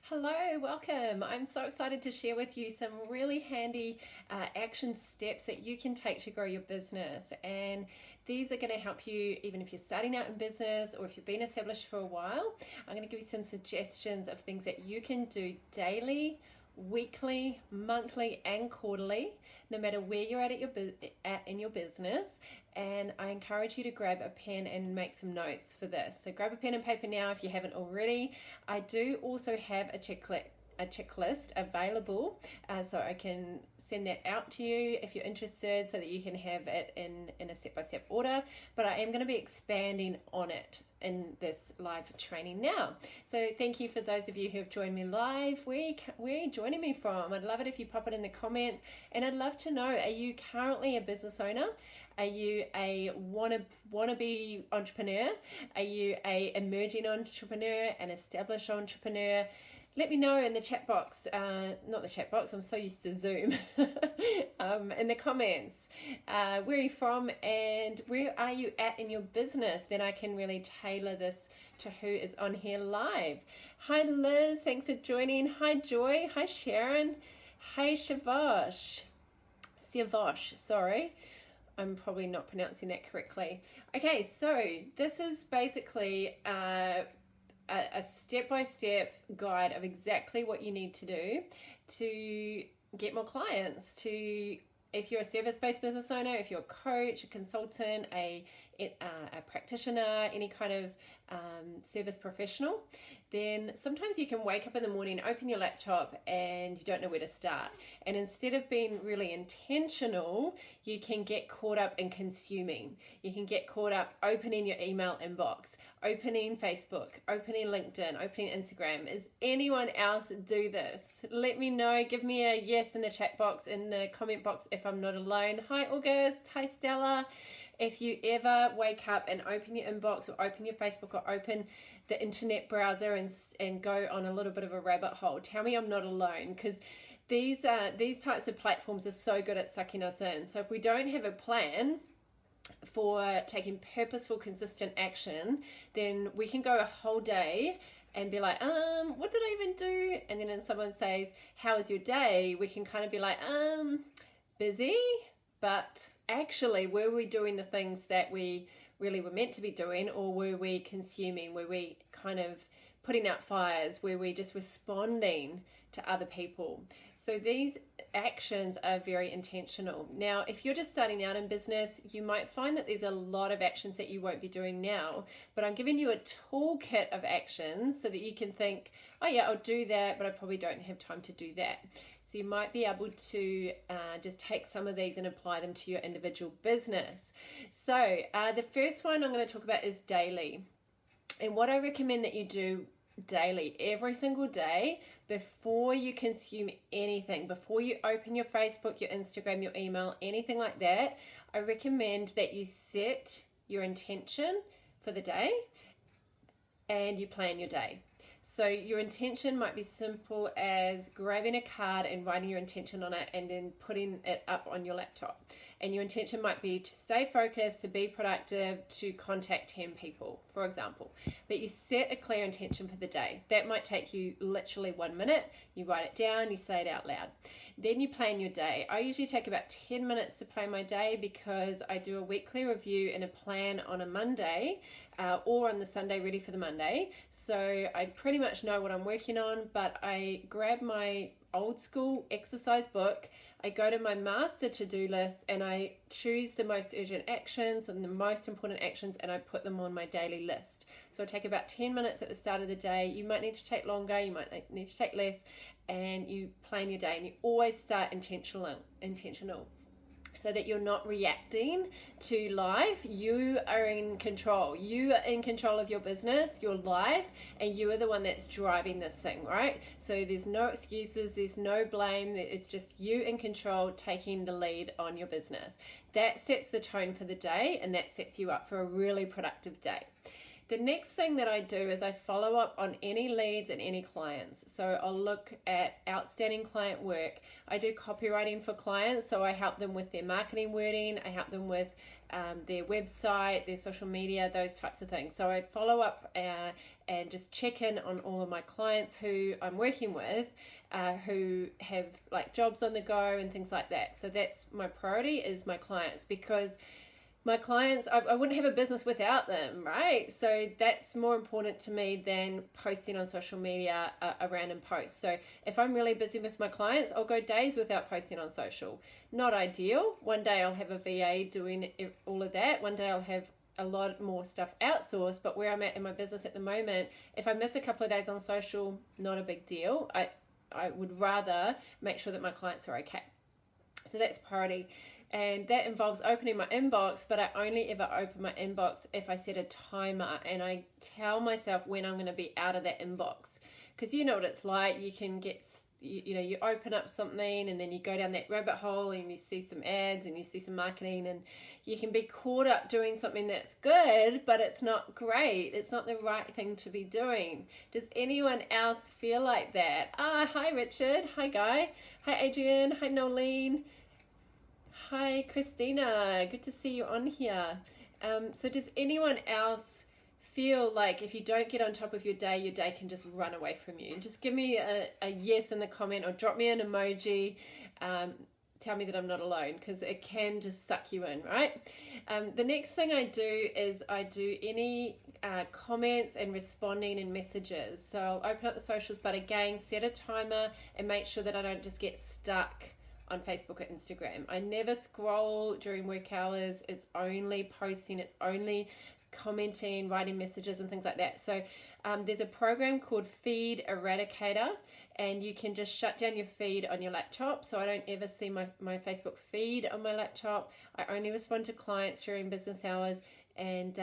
Hello, welcome. I'm so excited to share with you some really handy action steps that you can take to grow your business. And these are going to help you even if you're starting out in business or if you've been established for a while. I'm going to give you some suggestions of things that you can do daily, weekly, monthly, and quarterly, no matter where you're at in your business. And I encourage you to grab a pen and make some notes for this. So grab a pen and paper now if you haven't already. I do also have a checklist available, so I can send that out to you if you're interested so that you can have it in a step-by-step order. But I am going to be expanding on it in this live training now. So thank you for those of you who have joined me live. Where are you joining me from? I'd love it if you pop it in the comments, and I'd love to know, are you currently a business owner? Are you a wannabe entrepreneur? Are you a emerging entrepreneur, an established entrepreneur? Let me know in the chat box, not the chat box, I'm so used to Zoom, in the comments. Where are you from and where are you at in your business? Then I can really tailor this to who is on here live. Hi Liz, thanks for joining. Hi Joy, hi Sharon, hi Shavash, sorry. I'm probably not pronouncing that correctly. Okay, so this is basically a step-by-step guide of exactly what you need to do to get more clients. If you're a service-based business owner, if you're a coach, a consultant, a practitioner, any kind of service professional, then sometimes you can wake up in the morning, open your laptop, and you don't know where to start. And instead of being really intentional, you can get caught up in consuming. You can get caught up opening your email inbox, opening Facebook, opening LinkedIn, opening Instagram. Is anyone else do this? Let me know. Give me a yes in the chat box, in the comment box if I'm not alone. Hi August. Hi Stella. If you ever wake up and open your inbox or open your Facebook or open the internet browser and go on a little bit of a rabbit hole, tell me I'm not alone, because these types of platforms are so good at sucking us in. So if we don't have a plan for taking purposeful, consistent action, then we can go a whole day and be like, what did I even do? And then when someone says, how was your day? We can kind of be like, busy, but actually, were we doing the things that we really were meant to be doing, or were we consuming? Were we kind of putting out fires? Were we just responding to other people? So these actions are very intentional. Now, if you're just starting out in business, you might find that there's a lot of actions that you won't be doing now, but I'm giving you a toolkit of actions so that you can think, oh yeah, I'll do that, but I probably don't have time to do that. So you might be able to just take some of these and apply them to your individual business. So the first one I'm going to talk about is daily. And what I recommend that you do daily, every single day, before you consume anything, before you open your Facebook, your Instagram, your email, anything like that, I recommend that you set your intention for the day and you plan your day. So your intention might be simple as grabbing a card and writing your intention on it and then putting it up on your laptop. And your intention might be to stay focused, to be productive, to contact 10 people, for example. But you set a clear intention for the day. That might take you literally 1 minute. You write it down, you say it out loud. Then you plan your day. I usually take about 10 minutes to plan my day because I do a weekly review and a plan on a Monday or on the Sunday ready for the Monday. So I pretty much know what I'm working on, but I grab my old school exercise book, I go to my master to-do list and I choose the most urgent actions and the most important actions and I put them on my daily list. So I take about 10 minutes at the start of the day. You might need to take longer, you might need to take less, and you plan your day and you always start intentional so that you're not reacting to life. You are in control. You are in control of your business, your life, and you are the one that's driving this thing, right? So there's no excuses, there's no blame. It's just you in control, taking the lead on your business. That sets the tone for the day and that sets you up for a really productive day. The next thing that I do is I follow up on any leads and any clients. So I'll look at outstanding client work. I do copywriting for clients, so I help them with their marketing wording. I help them with their website, their social media, those types of things. So I follow up and just check in on all of my clients who I'm working with, who have like jobs on the go and things like that. So that's my priority, is my clients, because my clients, I wouldn't have a business without them, right? So that's more important to me than posting on social media a random post. So if I'm really busy with my clients, I'll go days without posting on social. Not ideal. One day I'll have a VA doing all of that. One day I'll have a lot more stuff outsourced. But where I'm at in my business at the moment, if I miss a couple of days on social, not a big deal. I would rather make sure that my clients are okay. So that's priority. And that involves opening my inbox, but I only ever open my inbox if I set a timer and I tell myself when I'm going to be out of that inbox. Because you know what it's like. You can get, you open up something and then you go down that rabbit hole and you see some ads and you see some marketing, and you can be caught up doing something that's good, but it's not great. It's not the right thing to be doing. Does anyone else feel like that? Hi Richard. Hi Guy. Hi Adrian. Hi Nolene. Hi Christina, good to see you on here. So does anyone else feel like if you don't get on top of your day can just run away from you? Just give me a yes in the comment, or drop me an emoji. Tell me that I'm not alone, because it can just suck you in, right? The next thing I do is I do any comments and responding in messages. So I'll open up the socials, but again, set a timer and make sure that I don't just get stuck on Facebook or Instagram. I never scroll during work hours. It's only posting, it's only commenting, writing messages and things like that. So there's a program called Feed Eradicator, and you can just shut down your feed on your laptop. So I don't ever see my Facebook feed on my laptop. I only respond to clients during business hours, and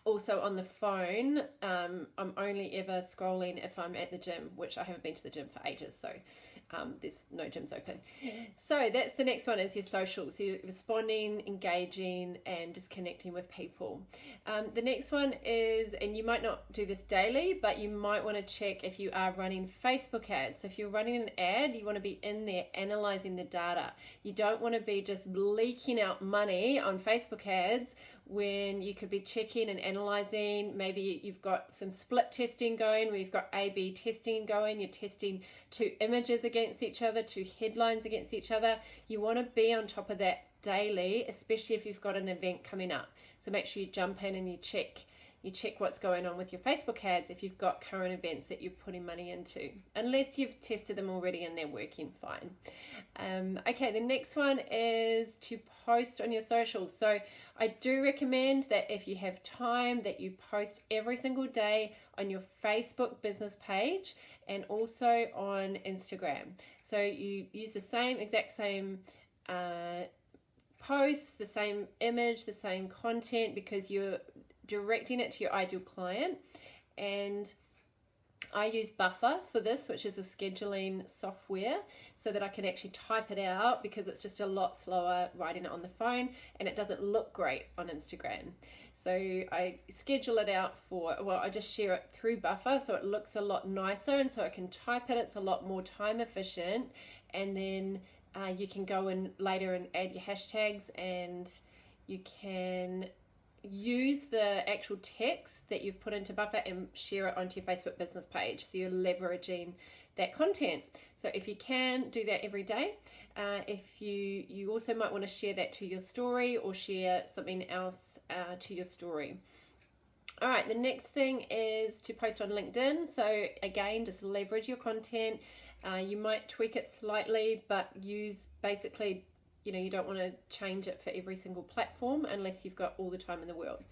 also on the phone, I'm only ever scrolling if I'm at the gym, which I haven't been to the gym for ages, so there's no gyms open. So that's the next one, is your socials. So you're responding, engaging, and just connecting with people. The next one is, and you might not do this daily, but you might want to check if you are running Facebook ads. So if you're running an ad, you want to be in there analyzing the data. You don't want to be just leaking out money on Facebook ads when you could be checking and analyzing. Maybe you've got some split testing going, where you've got A/B testing going. You're testing two images against each other, two headlines against each other. You want to be on top of that daily, especially if you've got an event coming up. So make sure you jump in and you check what's going on with your Facebook ads if you've got current events that you're putting money into, unless you've tested them already and they're working fine. Okay, the next one is to post on your socials. So I do recommend that if you have time, that you post every single day on your Facebook business page and also on Instagram. So you use the exact same post, the same image, the same content, because you're directing it to your ideal client. And I use Buffer for this, which is a scheduling software, so that I can actually type it out, because it's just a lot slower writing it on the phone and it doesn't look great on Instagram. So I schedule it out I just share it through Buffer, so it looks a lot nicer, and so I can type it. It's a lot more time efficient, and then you can go in later and add your hashtags, and you can use the actual text that you've put into Buffer and share it onto your Facebook business page. So you're leveraging that content. So if you can, do that every day. If you also might want to share that to your story, or share something else to your story. All right, the next thing is to post on LinkedIn. So again, just leverage your content. You might tweak it slightly, but use basically, you don't want to change it for every single platform unless you've got all the time in the world.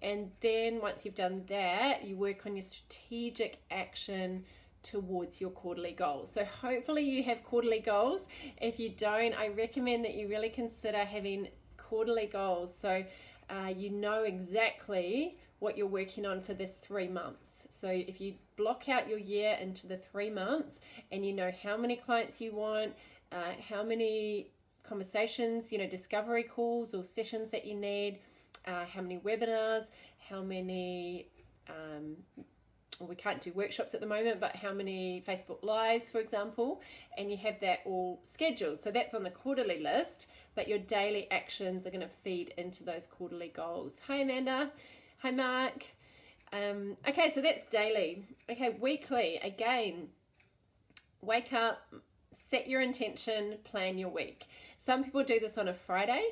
And then once you've done that, you work on your strategic action towards your quarterly goals. So hopefully you have quarterly goals. If you don't, I recommend that you really consider having quarterly goals, so you know exactly what you're working on for this 3 months. So if you block out your year into the 3 months, and you know how many clients you want, how many conversations, discovery calls or sessions that you need, how many webinars, how many, we can't do workshops at the moment, but how many Facebook Lives, for example, and you have that all scheduled. So that's on the quarterly list, but your daily actions are going to feed into those quarterly goals. Hi, Amanda. Hi, Mark. Okay, so that's daily. Okay, weekly, again, wake up, set your intention, plan your week. Some people do this on a Friday,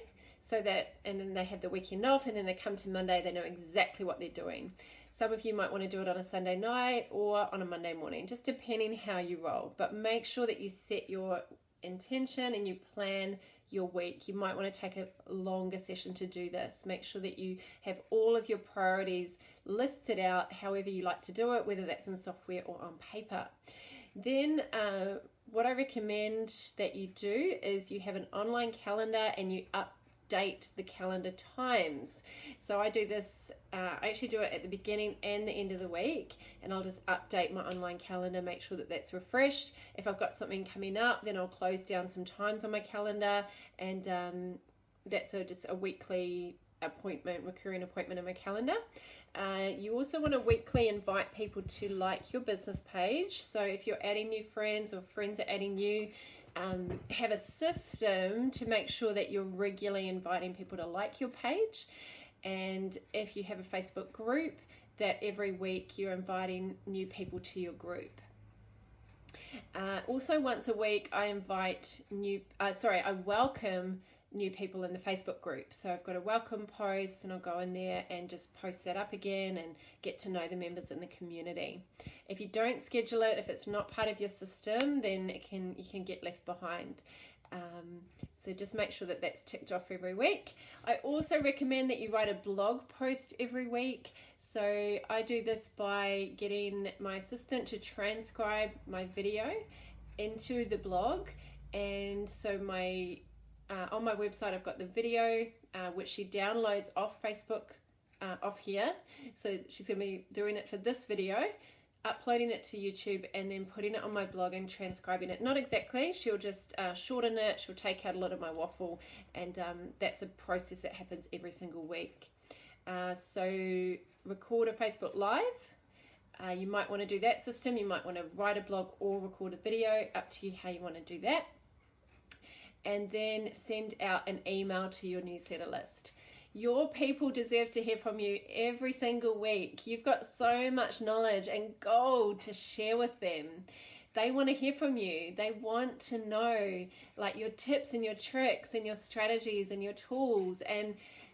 so that, and then they have the weekend off, and then they come to Monday, they know exactly what they're doing. Some of you might want to do it on a Sunday night or on a Monday morning, just depending how you roll. But make sure that you set your intention and you plan your week. You might want to take a longer session to do this. Make sure that you have all of your priorities listed out however you like to do it, whether that's in software or on paper. Then what I recommend that you do is you have an online calendar and you update the calendar times. So I do this, I actually do it at the beginning and the end of the week, and I'll just update my online calendar, make sure that that's refreshed. If I've got something coming up, then I'll close down some times on my calendar, and that's just a weekly appointment, recurring appointment in my calendar. You also want to weekly invite people to like your business page. So if you're adding new friends or friends are adding you, have a system to make sure that you're regularly inviting people to like your page. And if you have a Facebook group, that every week you're inviting new people to your group. Also once a week I welcome new people in the Facebook group. So I've got a welcome post, and I'll go in there and just post that up again and get to know the members in the community. If you don't schedule it, if it's not part of your system, then you can get left behind. So just make sure that that's ticked off every week. I also recommend that you write a blog post every week. So I do this by getting my assistant to transcribe my video into the blog. And so on my website I've got the video which she downloads off Facebook, off here. So she's going to be doing it for this video, uploading it to YouTube, and then putting it on my blog and transcribing it. Not exactly, she'll just shorten it, she'll take out a lot of my waffle, and that's a process that happens every single week. So record a Facebook Live. You might want to do that system. You might want to write a blog or record a video, up to you how you want to do that. And then send out an email to your newsletter list. Your people deserve to hear from you every single week. You've got so much knowledge and gold to share with them. They want to hear from you. They want to know like your tips and your tricks and your strategies and your tools. And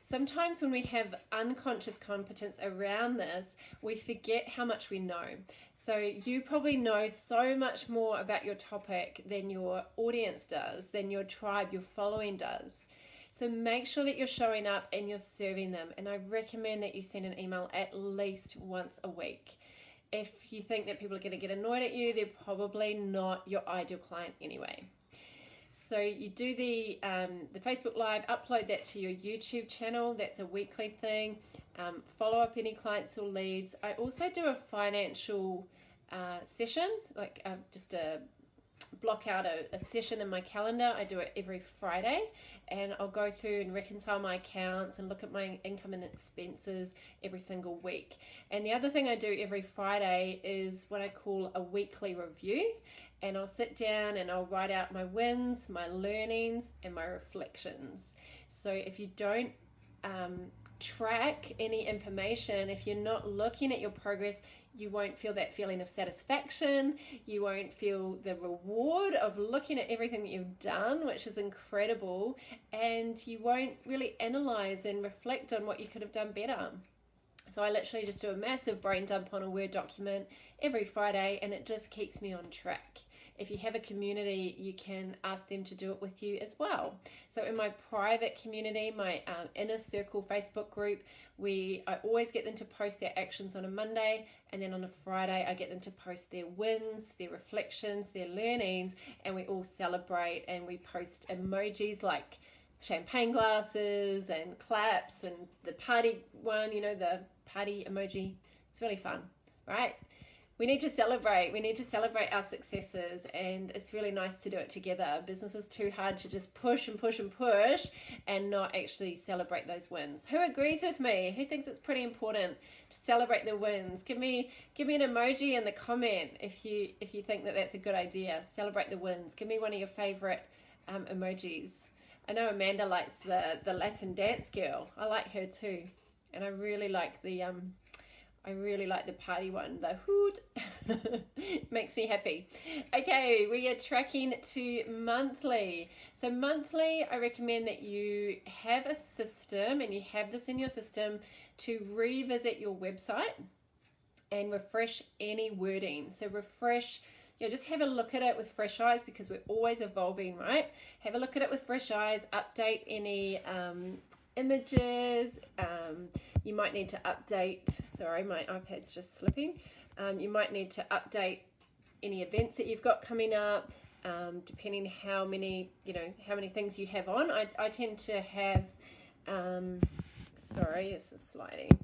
sometimes when we have unconscious competence around this, we forget how much we know. So you probably know so much more about your topic than your audience does, than your tribe, your following does. So make sure that you're showing up and you're serving them. And I recommend that you send an email at least once a week. If you think that people are going to get annoyed at you, they're probably not your ideal client anyway. So you do the Facebook Live, upload that to your YouTube channel. That's a weekly thing. Follow up any clients or leads. I also do a financial session, like just block out a session in my calendar. I do it every Friday, and I'll go through and reconcile my accounts and look at my income and expenses every single week. And the other thing I do every Friday is what I call a weekly review, and I'll sit down and I'll write out my wins, my learnings, and my reflections. So if you don't track any information, if you're not looking at your progress, you won't feel that feeling of satisfaction. You won't feel the reward of looking at everything that you've done, which is incredible, and you won't really analyze and reflect on what you could have done better. So I literally just do a massive brain dump on a Word document every Friday, and it just keeps me on track. If you have a community, you can ask them to do it with you as well. So in my private community, my inner circle Facebook group, I always get them to post their actions on a Monday, and then on a Friday I get them to post their wins, their reflections, their learnings, and we all celebrate, and we post emojis like champagne glasses and claps and the party one, the party emoji. It's really fun, right? we need to celebrate. We need to celebrate our successes, and it's really nice to do it together. Business is too hard to just push and push and push and not actually celebrate those wins. Who agrees with me? Who thinks it's pretty important to celebrate the wins? Give me an emoji in the comment if you think that that's a good idea. Celebrate the wins. Give me one of your favorite emojis. I know Amanda likes the Latin dance girl. I like her too, and I really like the party one, the hoot. Makes me happy. Okay, we are tracking to monthly. So monthly, I recommend that you have a system, and you have this in your system, to revisit your website and refresh any wording. So refresh, just have a look at it with fresh eyes, because we're always evolving, right? Have a look at it with fresh eyes, update any images. You might need to update, sorry, my iPad's just slipping. You might need to update any events that you've got coming up, depending how many things you have on. I tend to have, sorry, it's sliding.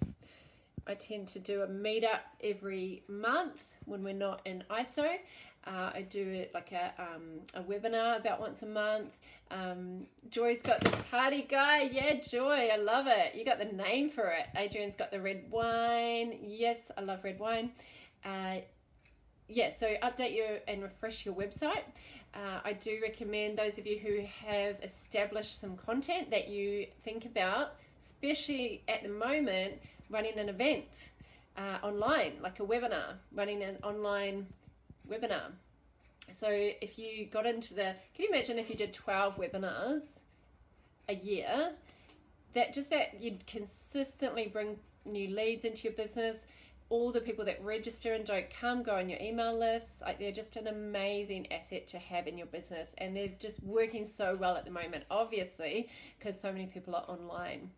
I tend to do a meetup every month when we're not in ISO. I do it like a webinar about once a month. Joy's got the party guy. Yeah, Joy, I love it. You got the name for it. Adrian's got the red wine. Yes, I love red wine. So update and refresh your website. I do recommend those of you who have established some content that you think about, especially at the moment, running an event online, like a webinar, running an online webinar. So if you got into can you imagine if you did 12 webinars a year, that you'd consistently bring new leads into your business. All the people that register and don't come go on your email list. Like, they're just an amazing asset to have in your business, and they're just working so well at the moment, obviously, because so many people are online.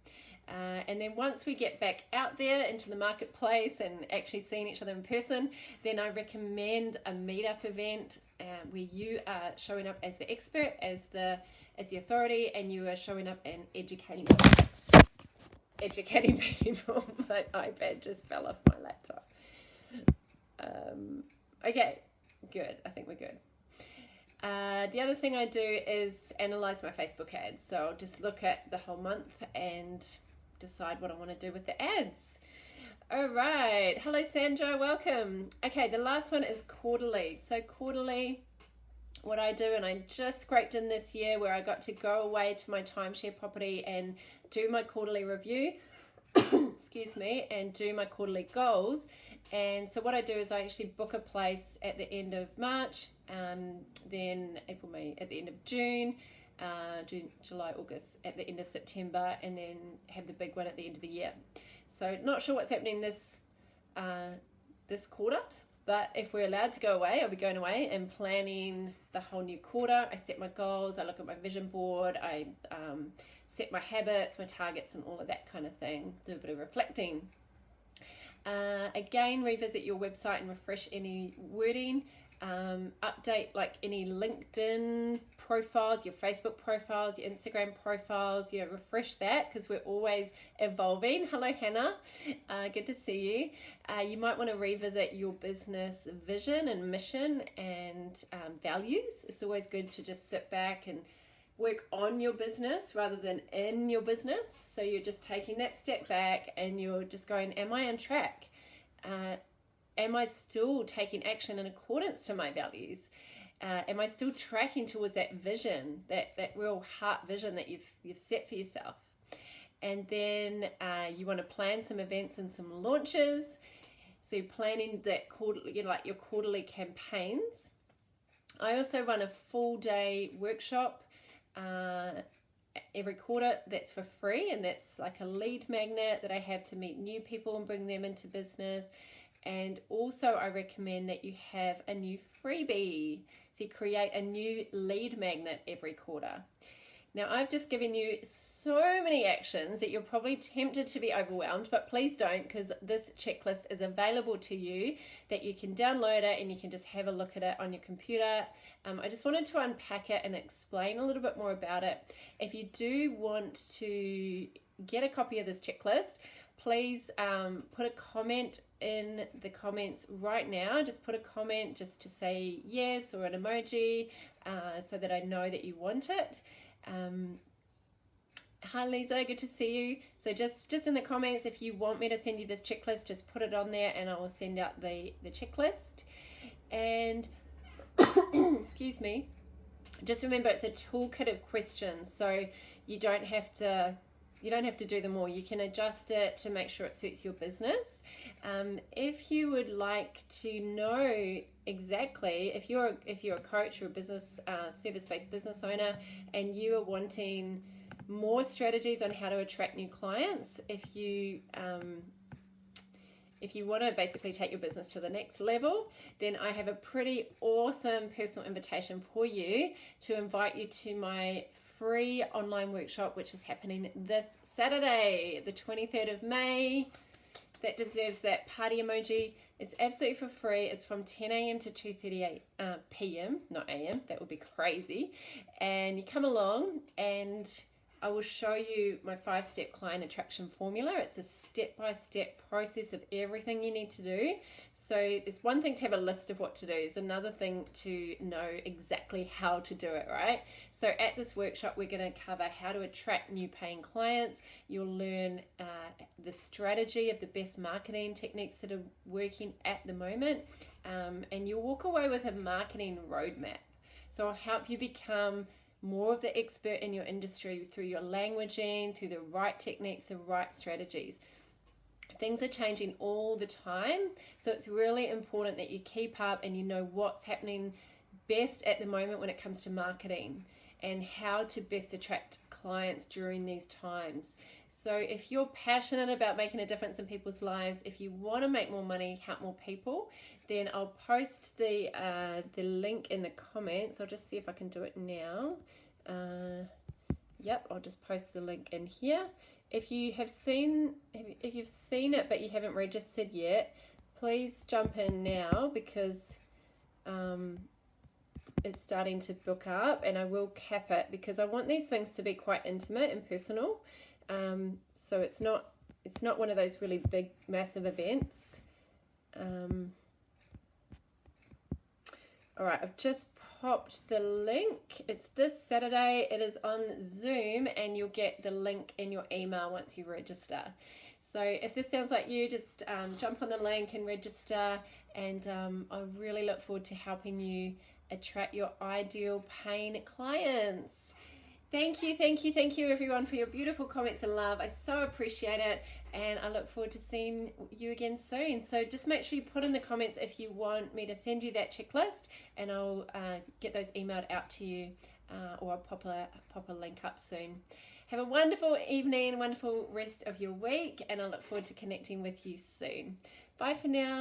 And then once we get back out there into the marketplace and actually seeing each other in person, then I recommend a meetup event where you are showing up as the expert, as the authority, and you are showing up and educating people. My iPad just fell off my laptop. Okay, good. I think we're good. The other thing I do is analyze my Facebook ads. So I'll just look at the whole month and decide what I want to do with the ads. All right. Hello, Sandra. Welcome. Okay, the last one is quarterly. So quarterly, what I do, and I just scraped in this year where I got to go away to my timeshare property and do my quarterly review, excuse me, and do my quarterly goals. And so what I do is I actually book a place at the end of March, then April, May, at the end of June, June, July, August, at the end of September, and then have the big one at the end of the year. So not sure what's happening this quarter, but if we're allowed to go away, I'll be going away and planning the whole new quarter. I set my goals, I look at my vision board, I set my habits, my targets, and all of that kind of thing, do a bit of reflecting. Again, revisit your website and refresh any wording. Update like any LinkedIn profiles, your Facebook profiles, your Instagram profiles, refresh that, because we're always evolving. Hello, Hannah. Good to see you. You might want to revisit your business vision and mission and values. It's always good to just sit back and work on your business rather than in your business. So you're just taking that step back and you're just going, am I on track? Am I still taking action in accordance to my values? Am I still tracking towards that vision, that real heart vision that you've set for yourself? And then you want to plan some events and some launches. So you're planning that quarterly, like your quarterly campaigns. I also run a full day workshop every quarter that's for free, and that's like a lead magnet that I have to meet new people and bring them into business. And also I recommend that you have a new freebie. So you create a new lead magnet every quarter. Now, I've just given you so many actions that you're probably tempted to be overwhelmed, but please don't, because this checklist is available to you, that you can download it and you can just have a look at it on your computer. I just wanted to unpack it and explain a little bit more about it. If you do want to get a copy of this checklist, please put a comment in the comments right now. Just put a comment just to say yes or an emoji so that I know that you want it. Hi Lisa, good to see you. So just in the comments, if you want me to send you this checklist, just put it on there and I will send out the checklist. And excuse me, just remember it's a toolkit of questions, so you don't have to do them all. You can adjust it to make sure it suits your business. If you would like to know exactly, if you're a coach or a business service-based business owner and you are wanting more strategies on how to attract new clients, if you want to basically take your business to the next level, then I have a pretty awesome personal invitation for you to invite you to my free online workshop, which is happening this Saturday, the 23rd of May. That deserves that party emoji. It's absolutely for free. It's from 10 a.m. to 2:30 p.m., not a.m. That would be crazy. And you come along and I will show you my 5-step client attraction formula. It's a step-by-step process of everything you need to do. So it's one thing to have a list of what to do. It's another thing to know exactly how to do it, right? So at this workshop, we're going to cover how to attract new paying clients. You'll learn the strategy of the best marketing techniques that are working at the moment. And you'll walk away with a marketing roadmap. So I'll help you become more of the expert in your industry through your languaging, through the right techniques, the right strategies. Things are changing all the time, so it's really important that you keep up and you know what's happening best at the moment when it comes to marketing and how to best attract clients during these times. So if you're passionate about making a difference in people's lives, if you want to make more money, help more people, then I'll post the link in the comments. I'll just see if I can do it now. Yep, I'll just post the link in here. If you've seen it but you haven't registered yet, please jump in now because it's starting to book up, and I will cap it because I want these things to be quite intimate and personal. So it's not one of those really big, massive events. All right, I've just popped the link. It's this Saturday. It is on Zoom, and you'll get the link in your email once you register. So if this sounds like you, just jump on the link and register, and I really look forward to helping you attract your ideal paying clients. Thank you everyone for your beautiful comments and love. I so appreciate it, and I look forward to seeing you again soon. So just make sure you put in the comments if you want me to send you that checklist, and I'll get those emailed out to you, or I'll pop a link up soon. Have a wonderful evening, wonderful rest of your week, and I look forward to connecting with you soon. Bye for now.